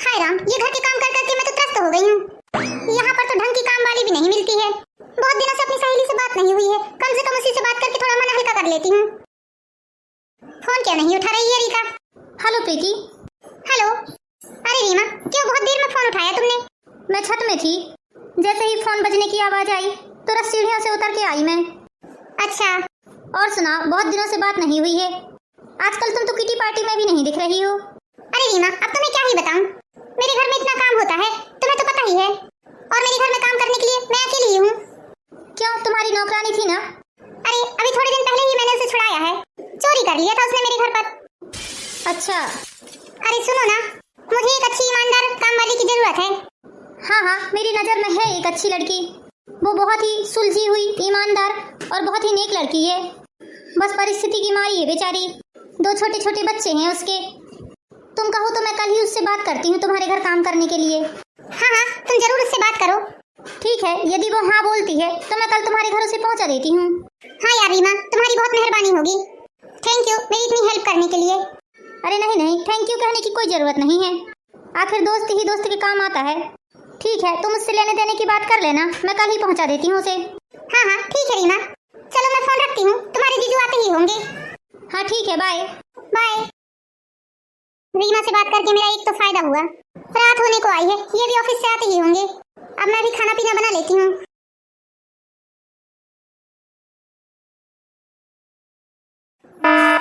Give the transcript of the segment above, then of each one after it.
हाय राम, ये घर के काम कर करके मैं तो त्रस्त हो गई हूँ। यहाँ पर तो ढंग की काम वाली भी नहीं मिलती है। बहुत दिनों से अपनी सहेली से बात नहीं हुई है, कम से कम उसी से बात करके थोड़ा मन हल्का कर लेती हूँ। फोन क्यों नहीं उठा रही है रीका? हेलो प्रीति। हेलो। अरे रीमा, क्यों बहुत देर में फोन उठाया तुमने? मैं छत में थी, जैसे ही फोन बजने की आवाज आई तो सीढ़ियों से उतर के आई मैं। अच्छा। और सुना, बहुत दिनों से बात नहीं हुई है। आजकल तुम तो किटी पार्टी में भी नहीं दिख रही हो। अरे रीमा, अब तो मैं क्या ही बताऊं, मेरे घर में इतना काम होता है, तुम्हें तो पता ही है। और मेरे घर में काम करने के लिए मैं अकेली ही हूँ। क्यों, तुम्हारी नौकरानी थी ना? अरे अभी थोड़े दिन पहले ही मैंने उसे छुड़ाया है, चोरी कर लिया था उसने मेरे घर पर। अच्छा। अरे सुनो ना, मुझे एक अच्छी ईमानदार काम वाली की जरूरत है। हाँ, मेरी नजर में है एक अच्छी लड़की। वो बहुत ही सुलझी हुई, ईमानदार और बहुत ही नेक लड़की है। बस परिस्थिति की मारी है बेचारी, 2 छोटे छोटे बच्चे हैं उसके। तुम कहो तो मैं कल ही उससे बात करती हूँ तुम्हारे घर काम करने के लिए। हाँ, तुम जरूर उससे बात करो। ठीक है, यदि वो हाँ बोलती है तो मैं कल तुम्हारे घर उसे पहुँचा देती हूँ। हाँ यार रीमा, तुम्हारी बहुत मेहरबानी होगी। थैंक यू मेरी इतनी हेल्प करने के लिए। अरे नहीं, थैंक यू कहने की कोई जरूरत नहीं है। आखिर दोस्त ही दोस्त के काम आता है। ठीक है, तुम उससे लेने देने की बात कर लेना, मैं कल ही पहुँचा देती हूँ उसे। हाँ ठीक है रीमा, चलो मैं फोन रखती हूँ, तुम्हारे जीजू आते ही होंगे। हाँ ठीक है, बाय बाय। रीमा से बात करके मेरा एक तो फायदा हुआ, रात होने को आई है, ये भी ऑफिस से आते ही होंगे। अब मैं भी खाना पीना बना लेती हूँ। हाँ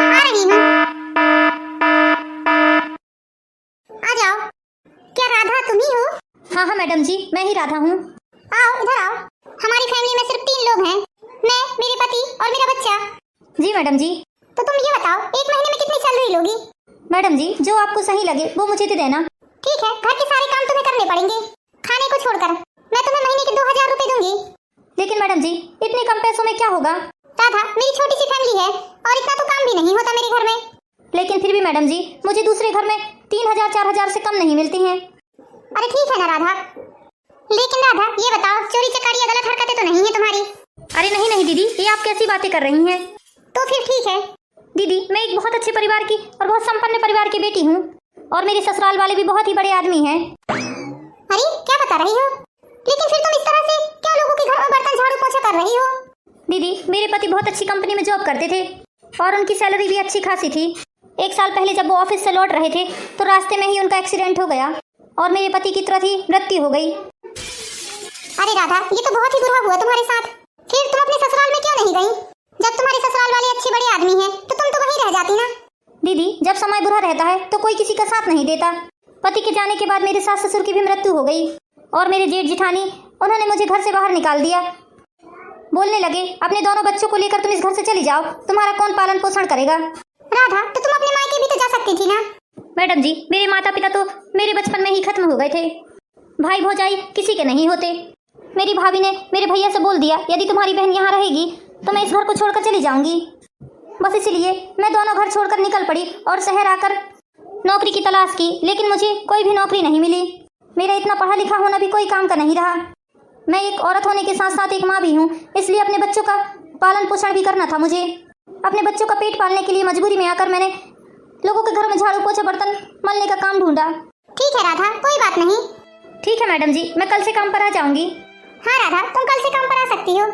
आ रही हूँ। आ जाओ। क्या राधा तुम ही हो? हाँ मैडम जी, मैं ही राधा हूँ। आओ इधर आओ। हमारी फैमिली में सिर्फ 3 लोग हैं, मैं, मेरे पति और मेरा बच्चा। जी मैडम जी। तो तुम ये बताओ, एक महीने में कितनी सैलरी लोगी? मैडम जी, जो आपको सही लगे वो मुझे दे देना। ठीक है, घर के सारे काम तुम्हें करने पड़ेंगे, खाने को छोड़कर। मैं तुम्हें महीने के 2000 रुपए दूंगी। लेकिन मैडम जी, इतने कम पैसों में क्या होगा? राधा, मेरी छोटी सी फैमिली है और इतना तो काम भी नहीं होता मेरे घर में। लेकिन फिर भी मैडम जी, मुझे दूसरे घर में 3000-4000 से कम नहीं मिलती हैं। अरे ठीक है ना राधा, लेकिन राधा ये बताओ, चोरी चकारी या गलत हरकतें तो नहीं है तुम्हारी? अरे नहीं दीदी, ये आप कैसी बातें कर रही हैं? तो फिर ठीक है। दीदी, मैं एक बहुत अच्छे परिवार की और बहुत संपन्न परिवार की बेटी हूँ, और मेरे ससुराल वाले भी बहुत ही बड़े आदमी हैं। अरे क्या बता रही हो? लेकिन फिर तुम इस तरह से क्या लोगों के घर में बर्तन झाड़ू पोछा कर रही हो? दीदी, मेरे पति बहुत अच्छी कंपनी में जॉब करते थे और उनकी सैलरी भी अच्छी खासी थी। 1 साल पहले जब वो ऑफिस से लौट रहे थे तो रास्ते में ही उनका एक्सीडेंट हो गया और मेरे पति की तुरंत ही मृत्यु हो गई। अरे राधा, ये तो बहुत ही बुरा हुआ तुम्हारे साथ। फिर तुम अपने ससुराल में क्यों नहीं गई? जब तुम्हारे ससुराल वाले अच्छे बड़े आदमी हैं तो तुम तो वहीं रह जाती ना। दीदी, जब समय बुरा रहता है तो कोई किसी का साथ नहीं देता। पति के जाने के बाद मेरे सास ससुर की भी मृत्यु हो गई और मेरे जेठ जिठानी, उन्होंने मुझे घर से बाहर निकाल दिया। बोलने लगे, अपने दोनों बच्चों को लेकर तुम इस घर से चली जाओ, तुम्हारा कौन पालन पोषण करेगा? राधा, तो तुम अपने मायके भी तो जा सकती थी ना। मैडम जी, मेरे माता पिता तो मेरे बचपन में ही खत्म हो गए थे। भाई भौजाई किसी के नहीं होते। मेरी भाभी ने मेरे भैया से बोल दिया, यदि तुम्हारी बहन यहाँ रहेगी तो मैं इस घर को छोड़कर चली जाऊंगी। बस इसलिए मैं दोनों घर छोड़कर निकल पड़ी और शहर आकर नौकरी की तलाश की, लेकिन मुझे कोई भी नौकरी नहीं मिली। मेरा इतना पढ़ा लिखा होना भी कोई काम का नहीं रहा। मैं एक औरत होने के साथ साथ एक माँ भी हूँ, इसलिए अपने बच्चों का पालन पोषण भी करना था मुझे। अपने बच्चों का पेट पालने के लिए मजबूरी में आकर मैंने लोगों के घरों में झाड़ू पोछा बर्तन मलने का काम ढूंढा। ठीक है राधा, कोई बात नहीं। ठीक है मैडम जी, मैं कल से काम पर आ जाऊंगी। हाँ राधा, तुम कल से काम पर आ सकती हो।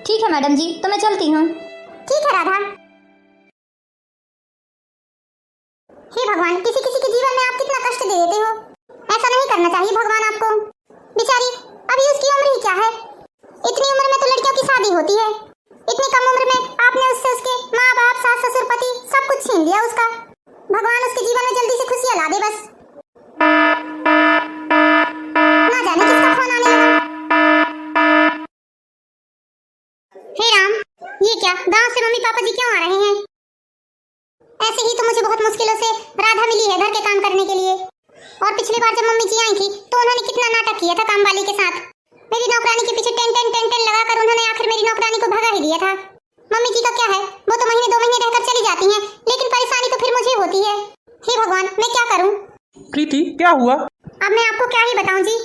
ठीक है मैडम जी, तो मैं चलती हूँ। ठीक है राधा। हे भगवान, किसी किसी के जीवन में आप कितना कष्ट दे देते हो। ऐसा नहीं करना चाहिए भगवान आपको। बेचारी, अभी उसकी उम्र ही क्या है? इतनी उम्र में तो लड़कियों की शादी होती है। इतनी कम उम्र में आपने उससे उसके माँ बाप, सास ससुर, पति सब कुछ छीन लिया उसका। भगवान उसके जीवन में जल्दी से खुशियाँ ला दे बस। ना जाने किसका फोन आने लगा। हे राम, ये क्या, गांव से मम्मी पापा जी क्यों आ रहे हैं? ऐसे ही तो मुझे बहुत मुश्किलों से राधा मिली है घर के काम करने के लिए। और पिछली बार जब मम्मी जी आई थी तो उन्होंने कितना नाटक किया था काम वाली के साथ। मेरी नौकरानी के पीछे टेन लगाकर उन्होंने आखिर मेरी नौकरानी को भगा ही दिया था। मम्मी जी का क्या है, वो तो महीने 2 महीने रहकर चली जाती हैं, लेकिन परेशानी तो फिर मुझे होती है। हे भगवान, मैं क्या करूं? प्रीति, क्या हुआ? अब मैं आपको क्या ही बताऊं जी।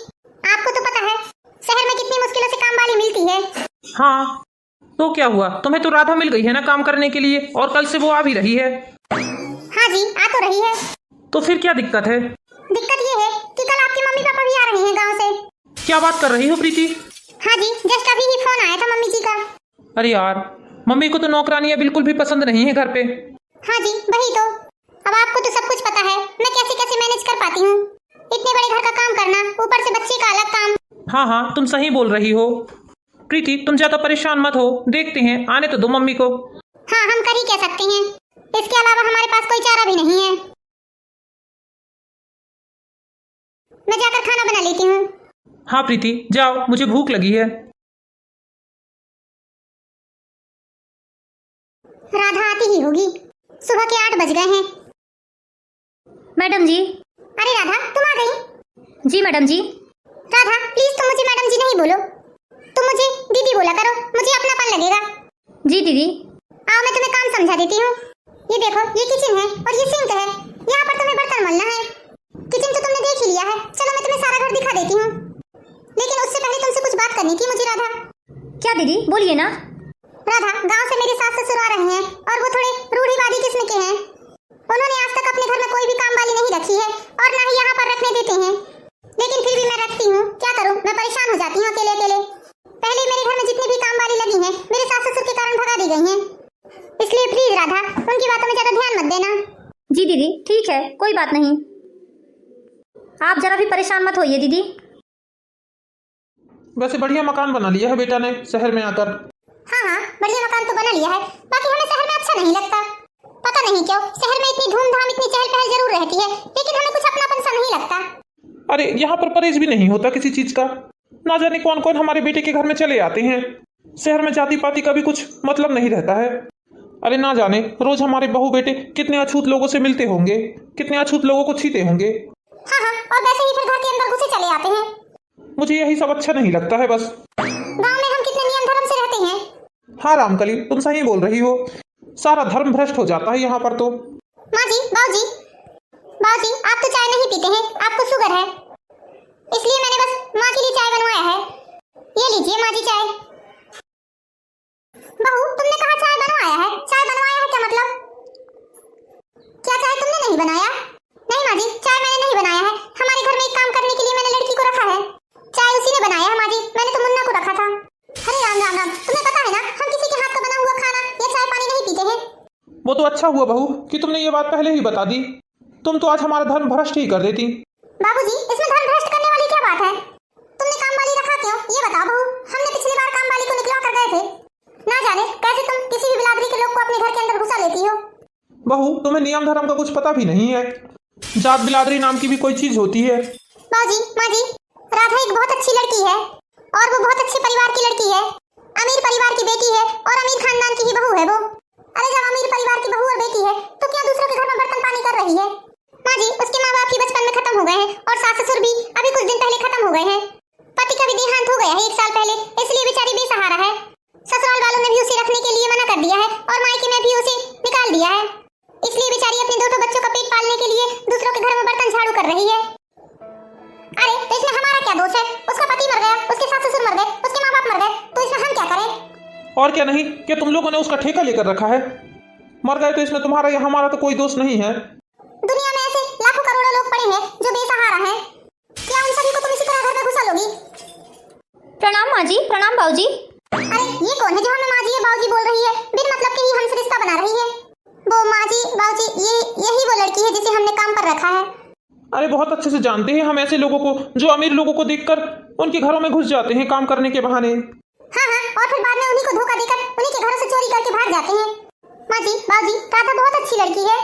आपको तो पता है शहर में कितनी मुश्किलों से काम वाली मिलती है। हाँ, तो क्या हुआ? तुम्हें तो राधा मिल गई है ना काम करने के लिए, और कल से वो आ भी रही है। हाँ जी, आ तो रही है। तो फिर क्या दिक्कत है? दिक्कत ये है कि कल आपके मम्मी पापा भी आ रहे हैं गांव से। क्या बात कर रही हो प्रीति? हाँ जी, जस्ट अभी ही फोन आया था मम्मी जी का। अरे यार, मम्मी को तो नौकरानियां बिल्कुल भी पसंद नहीं है घर पे। हाँ जी, वही तो। अब आपको तो सब कुछ पता है, मैं कैसे कैसे मैनेज कर पाती हूँ। इतने बड़े घर का काम करना, ऊपर से बच्चे का अलग काम। हाँ हाँ, तुम सही बोल रही हो। प्रीति, तुम ज्यादा परेशान मत हो, देखते हैं, आने तो दो मम्मी को। हाँ, हम कर ही कह सकते हैं, इसके अलावा हमारे पास कोई चारा भी नहीं है। मैं जाकर खाना बना लेती हूँ। हाँ प्रीति, जाओ, मुझे भूख लगी है। राधा आती ही होगी, सुबह के 8 बज गए हैं। मैडम जी। अरे राधा, तुम आ गई? जी मैडम जी। राधा प्लीज तुम मुझे मैडम जी नहीं बोलो, तुम मुझे दीदी बोला करो, मुझे अपनापन लगेगा। जी दीदी। आओ मैं तुम्हें काम समझा देती हूँ। ये देखो, ये किचन है और ये सिंक है, यहाँ पर तुम्हें बर्तन मलना है। किचन तो तुमने देख ही लिया है, चलो मैं तुम्हें सारा घर दिखा देती हूँ। लेकिन उससे पहले तुमसे कुछ बात करनी थी मुझे राधा। क्या दीदी, बोलिए ना। राधा, गांव से मेरे सास ससुर आ रहे हैं और वो थोड़े रूढ़िवादी किस्म के हैं। उन्होंने आज तक अपने घर में कोई भी काम वाली नहीं रखी है और ना ही यहाँ पर रखने देते हैं। लेकिन फिर भी मैं रखती हूँ, क्या करूँ, मैं परेशान हो जाती हूँ अकेले अकेले। पहले मेरे घर में जितनी भी काम वाली लगी हैं, मेरे सास ससुर के कारण भगा दी गई हैं। इसलिए प्लीज राधा, उनकी बातों में ज्यादा ध्यान मत देना। जी दीदी, ठीक है, कोई बात नहीं, आप जरा भी परेशान मत होइए दीदी। वैसे बढ़िया मकान बना लिया है बेटा ने शहर में आकर। हाँ हाँ, बढ़िया मकान तो बना लिया है, बाकी हमें शहर में अच्छा नहीं लगता। पता नहीं क्यों, शहर में इतनी धूमधाम, इतनी चहल पहल जरूर रहती है, लेकिन हमें कुछ अपनापन सा नहीं लगता। अरे यहाँ पर परहेज भी नहीं होता किसी चीज का। ना जाने कौन कौन हमारे बेटे के घर में चले आते हैं। शहर में जाति पाति का भी कुछ मतलब नहीं रहता है। अरे ना जाने रोज हमारे बहू बेटे कितने अछूत लोगों से मिलते होंगे, कितने अछूत लोगों को छीते होंगे। हाँ हाँ, और वैसे ही फिर घर के अंदर घुसे चले आते हैं। मुझे यही सब अच्छा नहीं लगता है बस। गांव में हम कितने नियम धर्म से रहते हैं। हाँ रामकली, तुम सही बोल रही हो, सारा धर्म भ्रष्ट हो जाता है यहाँ पर तो। माँ जी, बाबूजी, बाबूजी, आप तो चाय नहीं पीते हैं, आपको शुगर है, इसलिए मैंने बस माँ के लिए चाय बनवाया है। ये लीजिए माँ जी चाय। बहू, तुमने कहा चाय बनवाया है, चाय बनवाया है क्या मतलब? क्या चाय तुमने नहीं बनाया? नहीं माँ जी, चाय मैंने नहीं बनाया है, हमारे घर में एक काम करने के लिए मैंने लड़की को रखा है, चाय उसी ने बनाया है माँ जी, मैंने तो मुन्ना को रखा था। अरे राम राम राम, तुम्हें पता है ना, हम किसी के हाथ का बना हुआ खाना या चाय पानी नहीं पीते हैं। वो तो अच्छा हुआ बहू कि तुमने ये बात पहले ही बता दी, तुम तो आज हमारा धर्म भ्रष्ट ही कर देती। बाबूजी, इसमें धर्म भ्रष्ट करने वाली क्या बात है? तुमने काम वाली रखा क्यों, ये बताओ बहू। हमने पिछली बार काम वाली को निकला कर गए थे, ना जाने कैसे तुम किसी भी बिलादरी के लोग को अपने घर के अंदर घुसा लेती हो। बहू, तुम्हें नियम धर्म का कुछ पता भी नहीं है, जात बिलादरी नाम की भी कोई चीज होती है। बाबूजी, माँ जी, राधा एक बहुत अच्छी लड़की है और वो बहुत अच्छे परिवार की लड़की है, अमीर परिवार की बेटी है और अमीर खानदान की ही बहू है वो। अरे जब अमीर परिवार की बहू और बेटी है तो क्या दूसरों के घर में बर्तन पानी कर रही है? माँ जी, उसके माँ बाप भी बचपन में खत्म हो गए हैं और सास ससुर भी अभी कुछ दिन पहले खत्म हो गए हैं। पति का भी देहांत हो गया है 1 साल पहले, इसलिए बेचारी बेसहारा है। ससुराल वालों ने भी उसे रखने के लिए मना कर दिया है और मायके में भी उसे निकाल दिया है, इसलिए बेचारी अपने 2 बच्चों का पेट पालने के लिए दूसरों के घर में बर्तन झाड़ू कर रही है। अरे तो इसमें हमारा क्या दोष है? उसका पति मर गया, उसके सास ससुर मर गए, उसके माँ बाप मर गए, तो इसमें हम क्या करें? और क्या नहीं, क्या तुम लोगों ने उसका ठेका लेकर रखा है? मर गए तो इसमें तुम्हारा या हमारा तो कोई दोष नहीं है। दुनिया में ऐसे लाखों करोड़ों लोग पड़े हैं जो बेसहारा हैं, क्या उन सभी को तुम इसी तरह घर में घुसा लोगी? प्रणाम माँ जी, प्रणाम बाबूजी। अरे ये कौन है जो हमें माँ जी या बाबूजी बोल रही है, बिन मतलब के ही हमसे रिश्ता बना रही है? वो माँ जी बाबूजी, यही वो लड़की है जिसे हमने काम पर रखा है। अरे बहुत अच्छे से जानते हैं हम ऐसे लोगों को जो अमीर लोगों को देखकर उनके घरों में घुस जाते हैं काम करने के बहाने। हाँ हाँ, और फिर बाद में उन्हीं को धोखा देकर उन्हीं के घरों से चोरी करके भाग जाते हैं। माँ जी बाबूजी, राधा बहुत अच्छी लड़की है।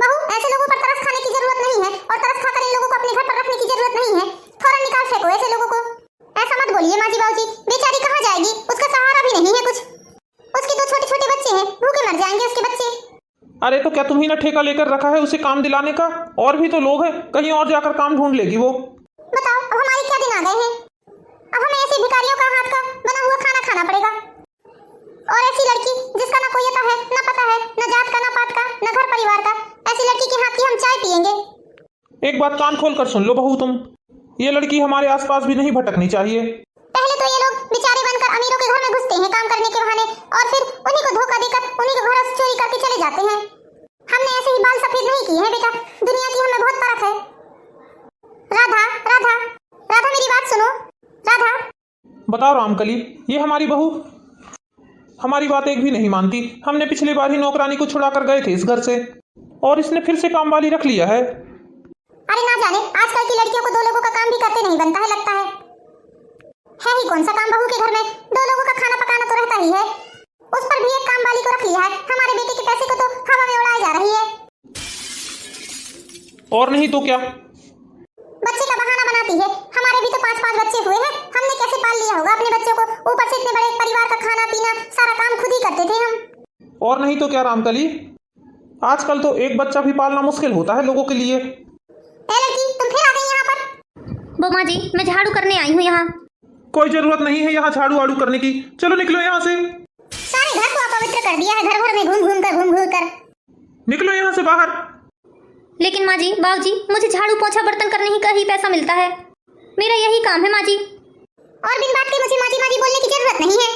बहू, ऐसे लोगों पर तरस खाने की जरूरत नहीं है और तरस खाकर इन लोगों को अपने घर पर रखने की जरूरत नहीं है, फौरन निकाल फेंको ऐसे लोगों को। ऐसा मत बोलिए माँ जी बाबूजी, बेचारी कहाँ जाएगी, उसका सहारा भी नहीं है कुछ, उसके 2 छोटे छोटे बच्चे हैं, भूखे मर जाएंगे उसके बच्चे। अरे तो क्या तुम्ही ने ठेका लेकर रखा है उसे काम दिलाने का? और भी तो लोग हैं, कहीं और जाकर काम ढूंढ लेगी वो। बताओ अब हमारे क्या दिन आ गए हैं? अब हमें ऐसे भिखारियों का हाथ का बना हुआ खाना खाना पड़ेगा। और ऐसी लड़की जिसका ना कोई अता है, ना पता है, ना जात का, ना पात का, ना घर परिवार का, ऐसी लड़की के हाथ की हम चाय पियेंगे? एक बात कान खोल कर सुन लो बहू तुम, ये लड़की हमारे आसपास भी नहीं भटकनी चाहिए। पहले तो ये लोग बेचारे बनकर अमीरों के घर में घुसते हैं काम करने के बहाने और फिर उन्हीं को धोखा देकर उन्हीं के घरों से चोरी करके चले जाते हैं। हमने ऐसे ही बाल सफेद नहीं किए हैं बेटा, दुनिया की हमें बहुत बताओ रामकली, ये हमारी बहू हमारी बात एक भी नहीं मानती। हमने पिछली बार ही नौकरानी को छुड़ा कर गए थे इस घर से, और इसने फिर से काम वाली रख लिया है। अरे ना जाने आजकल की लड़कियों को 2 लोगों का काम भी करते नहीं बनता है लगता है ही कौन सा काम बहू के घर में 2 लोगों का खाना पकाना तो रहता ही है। उस पर भी एक काम वाली को रख लिया है। हमारे बेटे के पैसे को तो हवा में उड़ाई जा रही है। और नहीं तो क्या, बच्चे का बहाना बनाती है। हमारे भी तो 5-5 बच्चे हुए हैं। हमने कैसे पाल लिया होगा अपने बच्चों को। ऊपर से इतने बड़े परिवार का खाना पीना सारा काम खुद ही करते थे हम। और नहीं तो क्या रामकली, आजकल तो एक बच्चा भी पालना मुश्किल होता है लोगों के लिए। ए लड़की, तुम फिर आ गई यहाँ पर? वो माँ जी, मैं झाड़ू करने आई हूँ यहाँ। कोई जरूरत नहीं है यहाँ झाड़ू वाड़ू करने की, चलो निकलो यहाँ से। सारे घर को अपवित्र कर दिया है। घर भर में घूम घूम कर निकलो यहाँ से बाहर। लेकिन माँ जी, बाबू जी, मुझे झाड़ू पोछा बर्तन करने ही का ही पैसा मिलता है। मेरा यही काम है माँ जी। और बिन बात के मुझे माँ जी बोलने की जरूरत नहीं है।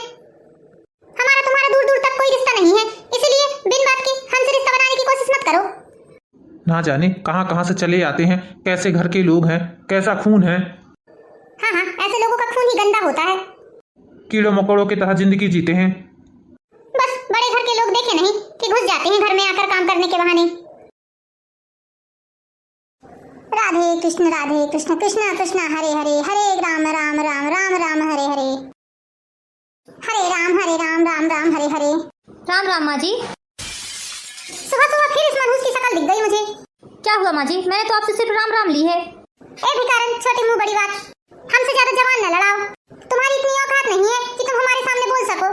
हमारा तुम्हारा दूर दूर तक कोई रिश्ता नहीं है, इसलिए बिन बात के हमसे रिश्ता बनाने की कोशिश मत करो। ना जाने कहाँ कहाँ से चले आते हैं, कैसे घर के लोग हैं, कैसा खून है। हाँ, ऐसे लोगों का खून ही गंदा होता है। कीड़ों मकोड़ों की तरह जिंदगी जीते हैं। बस बड़े घर के लोग देखे नहीं कि घुस जाते हैं घर में आकर काम करने के बहाने। राधे कृष्ण कृष्ण कृष्ण हरे हरे, हरे राम राम राम राम राम हरे हरे, हरे राम राम राम हरे हरे। राम राम माँ जी। सुबह सुबह फिर इस मनहूस की शक्ल दिख गई मुझे। क्या हुआ माँ जी? मैंने तो आपसे सिर्फ राम राम ली है। ए भिखारन, छोटी मुंह बड़ी बात, हमसे ज्यादा जवान न लड़ाओ। तुम्हारी इतनी औकात नहीं है कि तुम हमारे सामने बोल सको।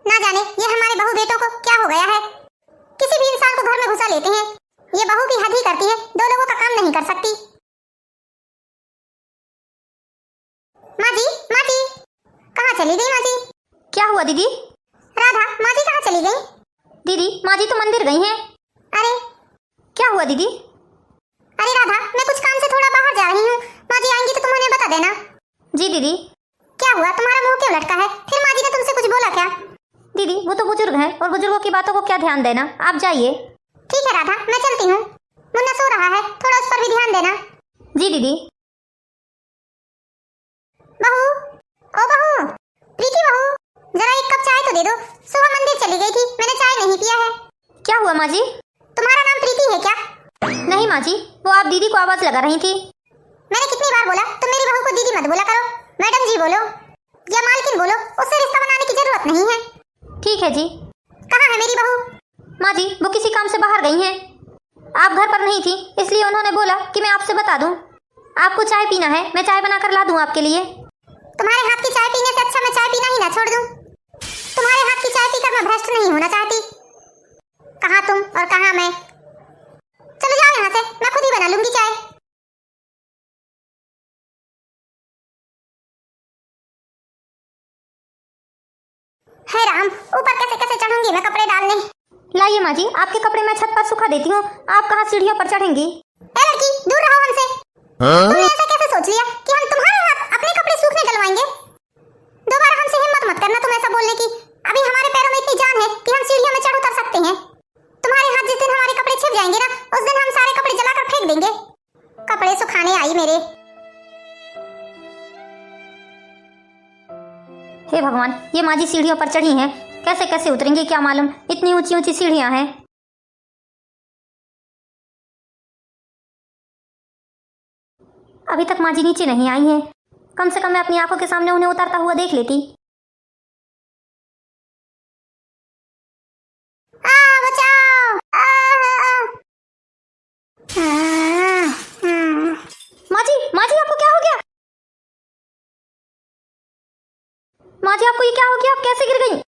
ना जाने ये हमारे बहू बेटों को क्या हो गया है। किसी भी इंसान को घर में घुसा लेते हैं। ये बहू भी हद ही करती है, 2 लोगों का काम नहीं कर सकती। माँ जी, कहाँ चली गई माँ जी? क्या हुआ दीदी? राधा, माँ जी कहाँ चली गई? दीदी, माँ जी तो मंदिर गई हैं। अरे क्या हुआ दीदी? अरे राधा, मैं कुछ काम से थोड़ा बाहर जा रही हूँ। माँ जी आएंगी तो तुम उन्हें बता देना। जी दीदी। क्या हुआ, तुम्हारा मुंह क्यों लटका है? फिर माँ जी ने तुमसे कुछ बोला क्या? दीदी, वो तो बुजुर्ग हैं और बुजुर्गों की बातों को क्या ध्यान देना, आप जाइए। ठीक है राधा, मैं चलती हूँ। मुन्ना सो रहा है, थोड़ा उस पर भी ध्यान देना। जी दीदी। बहू, ओ बहू, प्रीति बहू, जरा एक कप चाय तो दे दो। सुबह मंदिर चली गई थी, मैंने चाय नहीं पिया है। क्या हुआ माँ जी? तुम्हारा नाम प्रीति है क्या? नहीं माँ जी, वो आप दीदी को आवाज लगा रही थी। मैंने कितनी बार बोला तुम मेरी बहू को दीदी मत बोला करो। मैडम जी बोलो या मालकिन बोलो, उससे रिश्ता बनाने की जरूरत नहीं है। ठीक है जी। कहाँ है मेरी बहू? माँ जी, वो किसी काम से बाहर गई हैं। आप घर पर नहीं थी, इसलिए उन्होंने बोला कि मैं आपसे बता दूं। आपको चाय पीना है, मैं चाय बनाकर ला दूं आपके लिए। तुम्हारे हाथ की चाय पीने से अच्छा मैं चाय पीना ही ना छोड़ दूं। तुम्हारे हाथ की चाय पीकर मैं भ्रष्ट नहीं होना चाहती। कहाँ तुम और कहाँ मैं। चलो जाओ यहाँ से, मैं खुद ही बना लूंगी चाय। हे राम, ऊपर कैसे कैसे चढ़ूंगी मैं कपड़े डालने। लाइए माँ जी, आपके कपड़े मैं छत पर सुखा देती हूँ, आप कहाँ सीढ़ियों पर चढ़ेंगी। ए लड़की, दूर रहो हमसे। तुमने ऐसा कैसे सोच लिया कि हम तुम्हारे हाथ अपने कपड़े सूखने डलवाएंगे? दोबारा हमसे हिम्मत मत करना तुम ऐसा बोलने की। अभी हमारे पैरों में इतनी जान है कि हम सीढ़ियों में चढ़ उतर सकते हैं। तुम्हारे हाथ जिस दिन हमारे कपड़े छिप जाएंगे ना, उस दिन हम सारे कपड़े जलाकर फेंक देंगे। कपड़े सुखाने आई मेरे। हे भगवान, ये माँ जी सीढ़ियों पर चढ़ी हैं, कैसे कैसे उतरेंगी क्या मालूम, इतनी ऊंची ऊंची सीढ़ियां हैं। अभी तक माँ जी नीचे नहीं आई हैं। कम से कम मैं अपनी आंखों के सामने उन्हें उतरता हुआ देख लेती। बचाओ। माँ जी आपको क्या हो गया? माँ जी आपको ये क्या हो गया? आप कैसे गिर गई?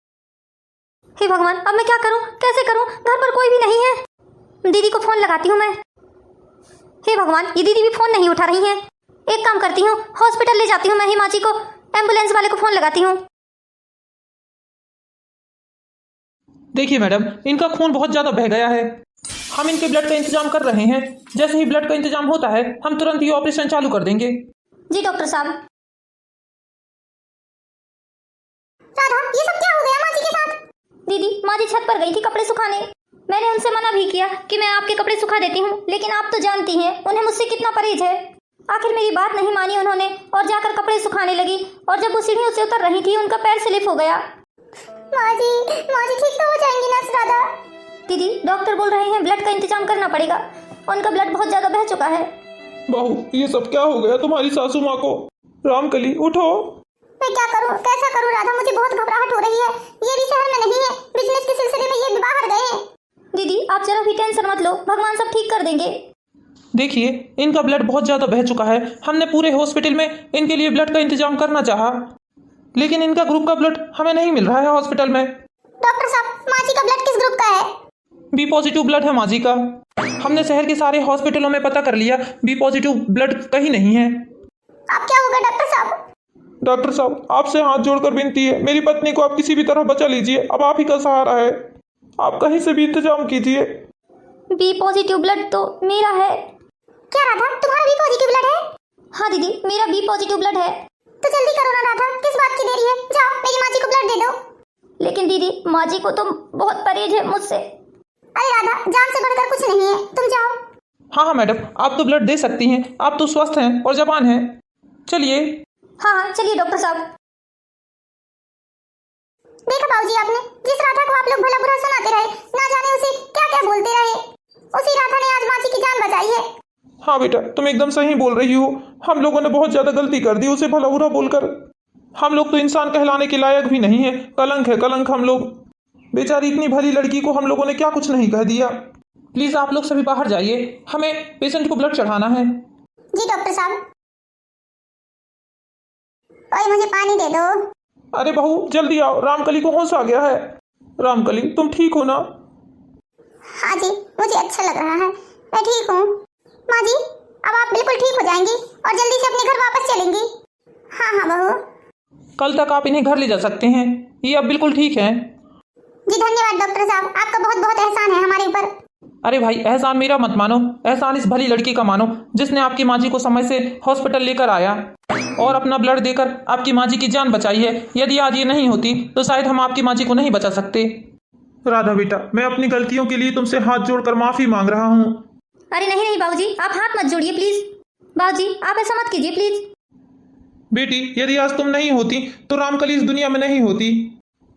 हे भगवान, अब मैं क्या करूं, कैसे करूं? घर पर कोई भी नहीं है। दीदी को फोन लगाती हूँ मैं। हे भगवान, ये दीदी भी फोन नहीं उठा रही हैं। एक काम करती हूँ, हॉस्पिटल ले जाती हूँ मैं ही माँ जी को, एम्बुलेंस वाले को फोन लगाती हूँ। देखिए मैडम, इनका खून बहुत ज्यादा बह गया है। हम इनके ब्लड का इंतजाम कर रहे हैं। जैसे ही ब्लड का इंतजाम होता है हम तुरंत ये ऑपरेशन चालू कर देंगे। जी डॉक्टर साहब। राधा, ये सब क्या हो गया माँ जी के साथ? दीदी, माँ जी छत पर गई थी कपड़े सुखाने। मैंने उनसे मना भी किया कि मैं आपके कपड़े सुखा देती हूँ, लेकिन आप तो जानती हैं उन्हें मुझसे कितना परहेज है। आखिर मेरी बात नहीं मानी उन्होंने और जाकर कपड़े सुखाने लगी, और जब वो सीढ़ियों से उतर रही थी उनका पैर स्लिप हो गया। माँ जी ठीक तो हो जाएंगी ना राधा? दीदी डॉक्टर बोल रहे हैं ब्लड का इंतजाम करना पड़ेगा, उनका ब्लड बहुत ज्यादा बह चुका है। बहू ये सब क्या हो गया तुम्हारी सासू माँ को? रामकली उठो। मैं क्या करूं, कैसा करूं राधा? मुझे बहुत घबराहट हो रही है। ये भी शहर में नहीं है, बिजनेस के सिलसिले में ये भी बाहर गए हैं। दीदी आप जरा भी टेंशन मत लो, भगवान सब ठीक कर देंगे। देखिए इनका ब्लड बहुत ज़्यादा बह चुका है। हमने पूरे हॉस्पिटल में इनके लिए ब्लड का इंतजाम करना चाहा, लेकिन इनका ग्रुप का ब्लड हमें नहीं मिल रहा है हॉस्पिटल में। डॉक्टर साहब माँ जी का ब्लड किस ग्रुप का है? बी पॉजिटिव ब्लड है माँ जी का। हमने शहर के सारे हॉस्पिटलों में पता कर लिया, बी पॉजिटिव ब्लड कहीं नहीं है। अब क्या होगा डॉक्टर साहब? डॉक्टर साहब आपसे हाथ जोड़कर विनती है, मेरी पत्नी को आप किसी भी तरह बचा लीजिए। अब आप ही का सहारा है, आप कहीं से भी इंतजाम कीजिए। बी पॉजिटिव ब्लड तो मेरा है। क्या राधा तुम्हारा भी पॉजिटिव ब्लड है? हाँ दीदी मेरा बी पॉजिटिव ब्लड है। तो जल्दी करो ना राधा, किस बात की देरी है? जाओ मेरी माँ जी को ब्लड दे दो। लेकिन दीदी माँ जी को तो बहुत परहेज है मुझसे। अरे राधा जान से बढ़कर कुछ नहीं है, तुम जाओ। हाँ मैडम आप तो ब्लड दे सकती हैं, आप तो स्वस्थ हैं और जवान हैं। चलिए। हाँ चलिए डॉक्टर साहब। देखा बाबूजी आपने, जिस राधा को आप लोग भला बुरा सुनाते रहे, ना जाने उसे क्या क्या बोलते रहे, उसी राधा ने आज माँ जी की जान बचाई है। हाँ बेटा तुम एकदम सही बोल रही हो, हम लोगों ने बहुत ज्यादा गलती कर दी उसे भला बुरा बोलकर। हम लोग तो इंसान कहलाने के लायक भी नहीं है, कलंक है कलंक हम लोग। बेचारी इतनी भली लड़की को हम लोगों ने क्या कुछ नहीं कह दिया। प्लीज आप लोग सभी बाहर जाइए, हमें पेशेंट को ब्लड चढ़ाना है। जी डॉक्टर साहब। ओए मुझे पानी दे दो। अरे बहू जल्दी आओ, रामकली को होश आ गया है। रामकली तुम ठीक हो ना? हाँ जी मुझे अच्छा लग रहा है, मैं ठीक हूँ। माँ जी अब आप बिल्कुल ठीक हो जाएंगी और जल्दी से अपने घर वापस चलेंगी। हाँ हाँ बहू। कल तक आप इन्हें घर ले जा सकते हैं, ये अब बिल्कुल ठीक है। जी धन्यवाद डॉक्टर साहब, आपका बहुत बहुत एहसान है हमारे ऊपर। अरे भाई एहसान मेरा मत मानो, एहसान इस भली लड़की का मानो जिसने आपकी माँ जी को समय से हॉस्पिटल लेकर आया और अपना ब्लड देकर आपकी माँ जी की जान बचाई है। यदि आज ये नहीं होती तो शायद हम आपकी माँ जी को नहीं बचा सकते। राधा बेटा मैं अपनी गलतियों के लिए तुमसे हाथ जोड़कर माफी मांग रहा हूँ। अरे नहीं नहीं बाबूजी आप हाथ मत जोड़िए प्लीज। बाबूजी आप ऐसा मत कीजिए प्लीज। बेटी यदि आज तुम नहीं होती तो रामकली इस दुनिया में नहीं होती।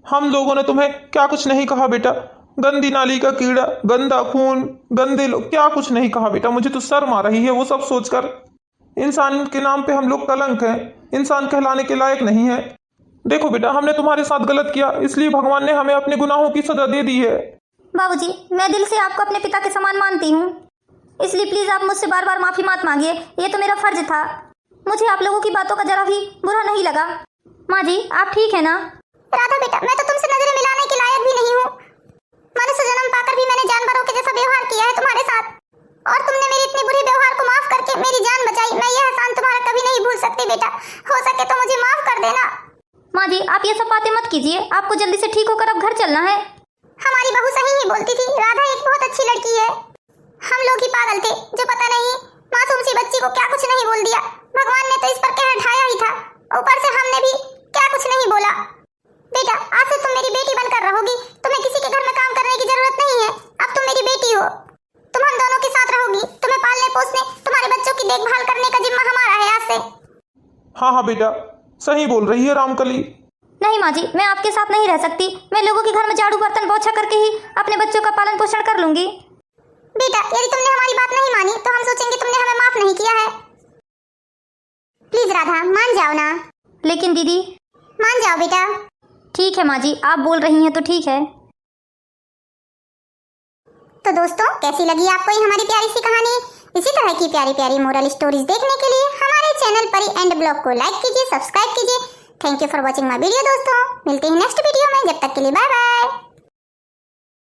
हम लोगों ने तुम्हें क्या कुछ नहीं कहा बेटा, गंदी नाली का कीड़ा, गंदा खून, गंदे लोग, क्या कुछ नहीं कहा बेटा। मुझे तो शर्म आ रही है वो सब सोचकर। इंसान के नाम पे हम लोग कलंक हैं, इंसान कहलाने के लायक नहीं है। देखो बेटा हमने तुम्हारे साथ गलत किया, इसलिए भगवान ने हमें अपने गुनाहों की सजा दे दी है। बाबूजी मैं दिल से आपको अपने पिता के समान मानती हूँ, इसलिए प्लीज आप मुझसे बार बार माफी मत मांगिए, ये तो मेरा फर्ज था। मुझे आप लोगों की बातों का जरा भी बुरा नहीं लगा। माँ जी आप ठीक है ना? राधा बेटा मैं तो तुमसे नजरें मिलाने के लायक भी नहीं हूँ। मनुष्य जन्म पाकर भी मैंने जानवरों के जैसा व्यवहार किया है तुम्हारे साथ, और तुमने मेरे इतने बुरे व्यवहार को माफ करके मेरी जान बचाई। मैं यह एहसान तुम्हारा कभी नहीं भूल सकती बेटा, हो सके तो मुझे माफ कर देना। माँ जी आप ये सब बातें मत कीजिए, आपको जल्दी से ठीक होकर अब घर चलना है। हमारी बहू सही ही बोलती थी, राधा एक बहुत अच्छी लड़की है। हम लोग ही पागल थे जो पता नहीं मासूम सी बच्ची को क्या कुछ नहीं बोल दिया। भगवान ने तो इस पर कहर ढाया ही था, ऊपर से हमने भी क्या कुछ नहीं बोला। बेटा आज से तुम मेरी बेटी बनकर रहोगी, तुम्हें किसी के घर में काम करने की जरूरत नहीं है। अब तुम मेरी बेटी हो, तुम हम दोनों के साथ रहोगी। तुम्हें पालने पोसने, तुम्हारे बच्चों की देखभाल करने का जिम्मा हमारा है आज से। हाँ हाँ बेटा सही बोल रही है रामकली। नहीं माँ जी मैं आपके साथ नहीं रह सकती, मैं लोगों के घर में झाड़ू बर्तन पोछा करके ही अपने बच्चों का पालन पोषण कर लूंगी। बेटा यदि तुमने हमारी बात नहीं मानी तो हम सोचेंगे तुमने हमें माफ नहीं किया है। प्लीज राधा मान जाओ ना। लेकिन दीदी। मान जाओ बेटा। ठीक है माँ जी आप बोल रही हैं तो ठीक है। तो दोस्तों कैसी लगी आपको ये हमारी प्यारी सी कहानी? इसी तरह की प्यारी प्यारी मोरल स्टोरीज देखने के लिए हमारे चैनल परी एंड ब्लॉग को लाइक कीजिए, सब्सक्राइब कीजिए। Thank you for watching my video दोस्तों, मिलते हैं नेक्स्ट वीडियो में, जब तक के लिए बाय बाय।